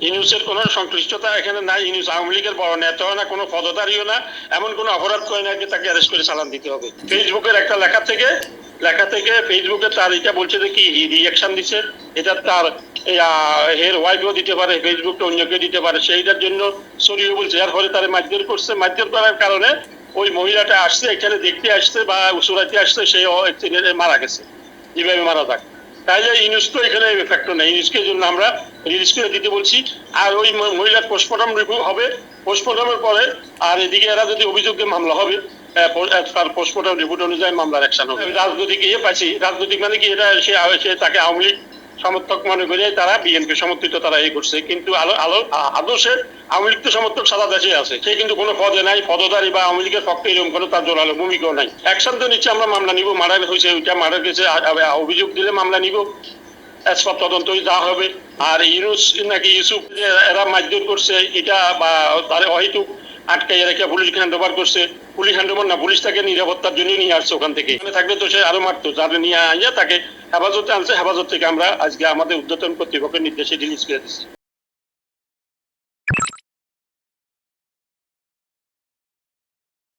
ইউনুসের কোনো সংশ্লিষ্টতা এখানে নাই। ইউনুস আওয়ামী লীগের বড় নেতাও না, কোনো পদধারীও না, এমন কোনো অপরাধ করে না যে তাকে অ্যারেস্ট করে চালান দিতে হবে। ফেসবুকের একটা লেখা থেকে ফেসবুকে তার এটা বলছে যে কি রিয়াকশন দিচ্ছে, এটা তার এর ওয়াইফও দিতে পারে, ফেসবুকটা অন্য কেউ দিতে পারে, সেইটার জন্য সরিয়ে বলছে। এর ফলে তারা মারধর করছে, মারধর করার কারণে ওই মহিলাটা আসছে, এখানে দেখতে আসছে বা উসুরাইতে আসছে, সে মারা গেছে। যেভাবে মারা যাক, তাইলে ইউনুস তো এখানে ফ্যাক্টর নেই। ইউনুসকে জন্য আমরা রিলিজ করে দিতে বলছি। আর ওই মহিলার পোস্টমর্টম রিপোর্ট হবে, পোস্টমর্টমের পরে আর এদিকে এরা যদি অভিযোগে মামলা হবে, তার পোস্টমর্টম রিপোর্ট অনুযায়ী মামলার অ্যাকশন হবে। রাজনৈতিক পাইছি, রাজনৈতিক মানে কি, এটা সে তাকে আওয়ামী লীগ সমর্থক মনে করে তারা বিএনপি সমর্থিত তারা করছে, কিন্তু আদর্শে আওয়ামী লীগ তো সমর্থক সারা দেশে আছে। সে কিন্তু কোনো পদে নাই, পদধারী বা আওয়ামী লীগের পক্ষে এরকম কোনো তার জোরালো ভূমিকাও নাই। অ্যাকশন তো নিচ্ছে, আমরা মামলা নিব, মার্ডার হয়েছে ওইটা মার্ডার কেসে অভিযোগ দিলে মামলা নিব, তদন্তই যা হবে। আর ইউনুস নাকি ইউসুফ এরা মারধর করছে এটা বা তার অহেতুক আটকাই রেখে পুলিশ হ্যান্ডওভার করছে, পুলিশ হ্যান্ডওভার না, পুলিশ তাকে নিরাপত্তার জন্য নিয়ে আসছে ওখান থেকে। থাকলে তো সে আরো মারতো, যারা নিয়ে আইয়া তাকে হেফাজতে আনছে, হেফাজত থেকে আমরা আজকে আমাদের ঊর্ধ্বতন কর্তৃপক্ষের নির্দেশে রিলিজ করে দিচ্ছি।